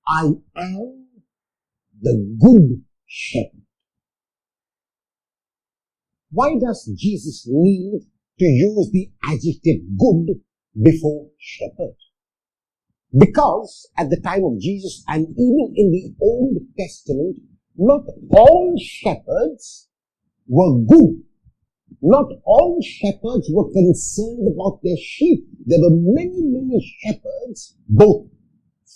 I am the good shepherd. Why does Jesus need to use the adjective good before shepherd? Because at the time of Jesus and even in the Old Testament, not all shepherds were good. Not all shepherds were concerned about their sheep. There were many shepherds, both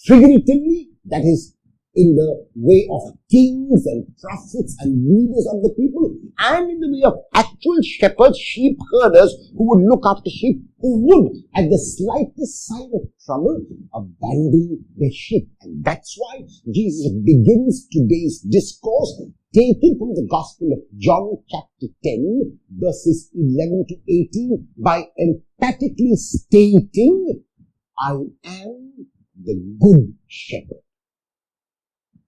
figuratively, that is, in the way of kings and prophets and leaders of the people, and in the way of actual shepherds, sheep herders who would look after sheep, who would, at the slightest sign of trouble, abandon their sheep. And that's why Jesus begins today's discourse, taken from the Gospel of John chapter 10, verses 11 to 18, by emphatically stating, I am the good shepherd.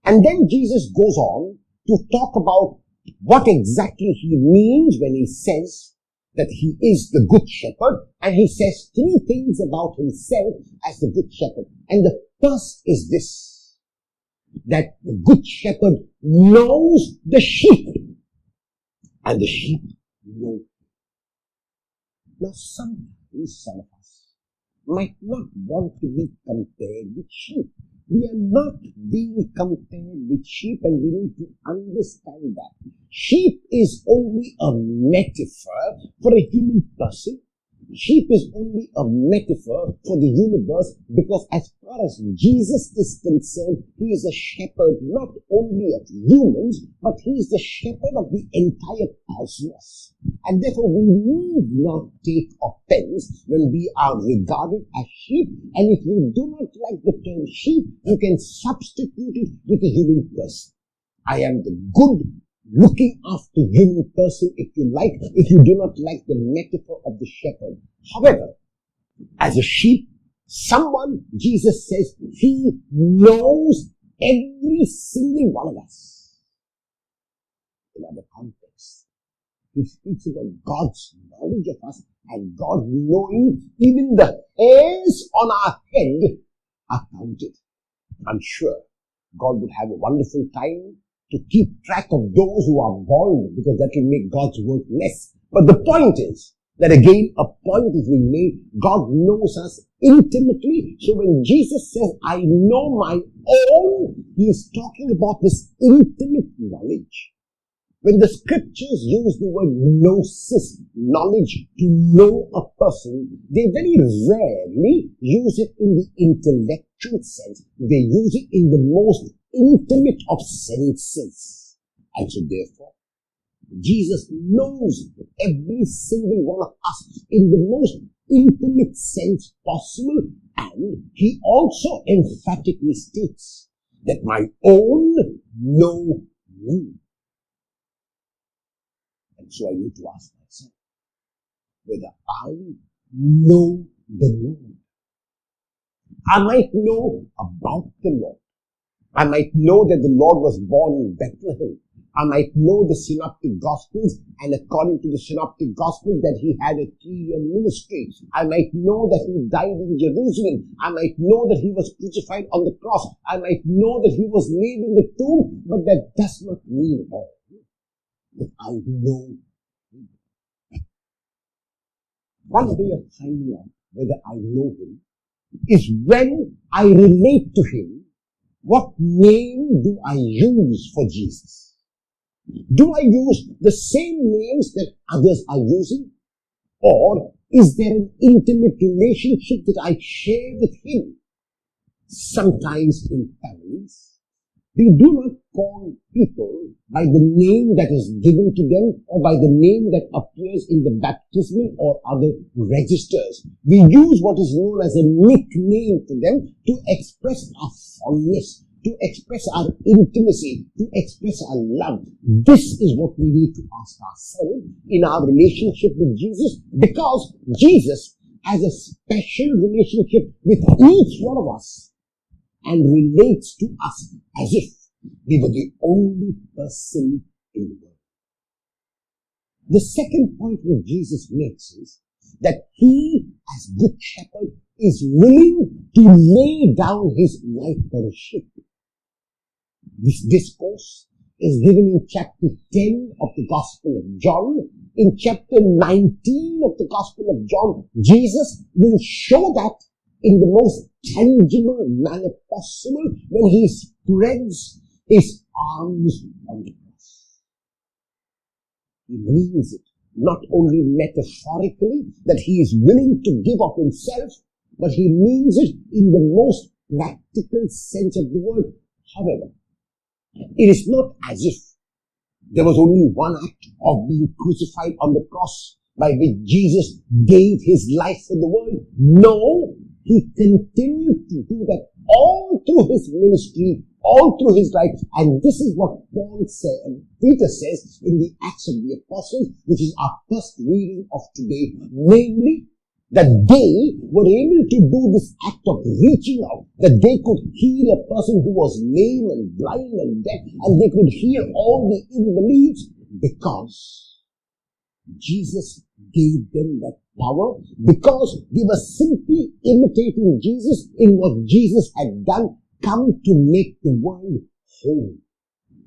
And then Jesus goes on to talk about what exactly he means when he says that he is the good shepherd. And he says three things about himself as the good shepherd. And the first is this, that the good shepherd knows the sheep, and the sheep know him. Now sometimes some of us might not want to be compared with sheep. We are not being compared with sheep, and we need to understand that. Sheep is only a metaphor for a human person. Sheep is only a metaphor for the universe, because as far as Jesus is concerned, he is a shepherd not only of humans, but he is the shepherd of the entire cosmos. And therefore we need not take offense when we are regarded as sheep. And if you do not like the term sheep, you can substitute it with a human person. I am the good, looking after human person, if you like, if you do not like the metaphor of the shepherd. However, as a sheep, someone, Jesus says, he knows every single one of us. In other contexts, he speaks about God's knowledge of us, and God knowing even the hairs on our head are counted. I'm sure God would have a wonderful time to keep track of those who are born, because that will make God's work less. But the point is that again, a point is being made. God knows us intimately. So when Jesus says, I know my own, he is talking about this intimate knowledge. When the scriptures use the word gnosis, knowledge, to know a person, they very rarely use it in the intellectual sense. They use it in the most intimate of senses. And so therefore, Jesus knows every single one of us in the most intimate sense possible, and he also emphatically states that my own know me. And so I need to ask myself whether I know the Lord. I might know about the Lord. I might know that the Lord was born in Bethlehem. I might know the synoptic gospels, and according to the synoptic gospel that he had a 3-year ministry. I might know that he died in Jerusalem. I might know that he was crucified on the cross. I might know that he was laid in the tomb, but that does not mean all that I know him. One way of finding out whether I know him is when I relate to him. What name do I use for Jesus? Do I use the same names that others are using? Or is there an intimate relationship that I share with him? Sometimes in families, we do not call people by the name that is given to them or by the name that appears in the baptismal or other registers. We use what is known as a nickname to them to express our fondness, to express our intimacy, to express our love. This is what we need to ask ourselves in our relationship with Jesus, because Jesus has a special relationship with each one of us and relates to us as if we were the only person in the world. The second point that Jesus makes is that he, as good shepherd, is willing to lay down his life for a sheep. This discourse is given in chapter 10 of the Gospel of John. In chapter 19 of the Gospel of John, Jesus will show that in the most tangible manner possible when he spreads his arms on the cross. He means it not only metaphorically that he is willing to give of himself, but he means it in the most practical sense of the word. However, it is not as if there was only one act of being crucified on the cross by which Jesus gave his life for the world. No, he continued to do that all through his ministry, all through his life. And this is what Peter says in the Acts of the Apostles, which is our first reading of today, namely, that they were able to do this act of reaching out, that they could heal a person who was lame and blind and deaf, and they could heal all the invalids because Jesus gave them that power, because they were simply imitating Jesus in what Jesus had done, come to make the world whole.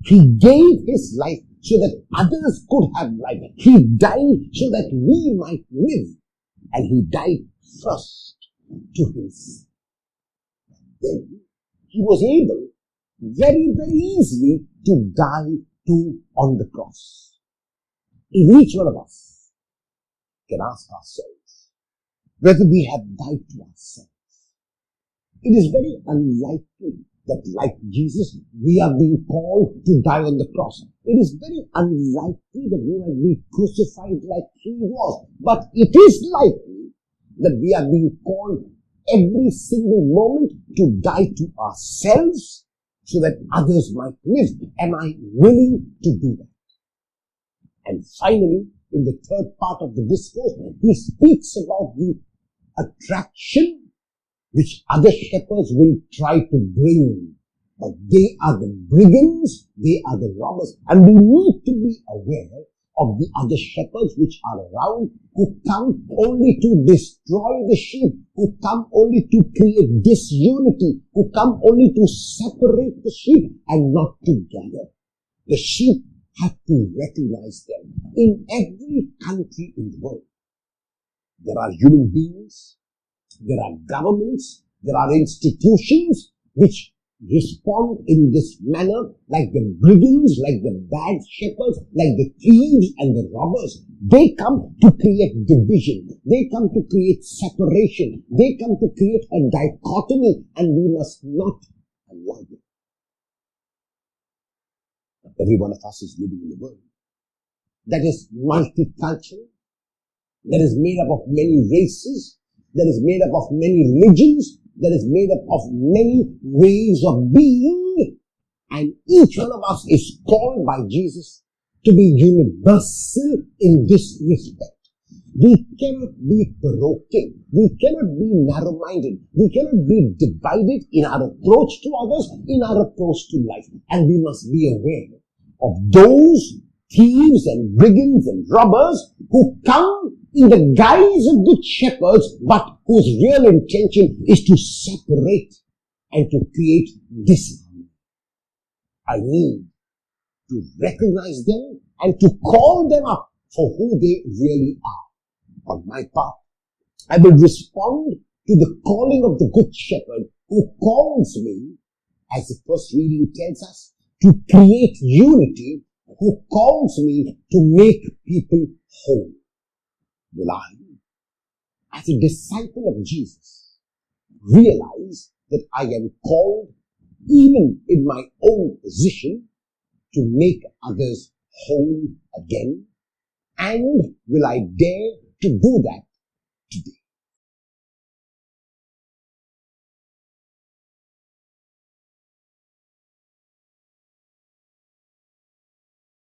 He gave his life so that others could have life. He died so that we might live. And he died first to himself. Then he was able very, very easily to die too on the cross. If each one of us can ask ourselves whether we have died to ourselves, it is very unlikely that, like Jesus, we are being called to die on the cross. It is very unlikely that we will be crucified like he was. But it is likely that we are being called every single moment to die to ourselves so that others might live. Am I willing to do that? And finally, in the third part of the discourse, he speaks about the attraction which other shepherds will try to bring. But they are the brigands, they are the robbers. And we need to be aware of the other shepherds which are around, who come only to destroy the sheep, who come only to create disunity, who come only to separate the sheep and not to gather. The sheep have to recognize them. In every country in the world, there are human beings, there are governments, there are institutions which respond in this manner, like the brigands, like the bad shepherds, like the thieves and the robbers. They come to create division. They come to create separation. They come to create a dichotomy, and we must not allow them. Every one of us is living in a world that is multicultural, that is made up of many races, that is made up of many religions, that is made up of many ways of being, and each one of us is called by Jesus to be universal in this respect. We cannot be parochial. We cannot be narrow-minded. We cannot be divided in our approach to others, in our approach to life. And we must be aware of those thieves and brigands and robbers who come in the guise of good shepherds, but whose real intention is to separate and to create disharmony. I need to recognize them and to call them up for who they really are. On my part, I will respond to the calling of the good shepherd who calls me, as the first reading tells us, to create unity, who calls me to make people whole. Will I, as a disciple of Jesus, realize that I am called, even in my own position, to make others whole again? And will I dare to do that today?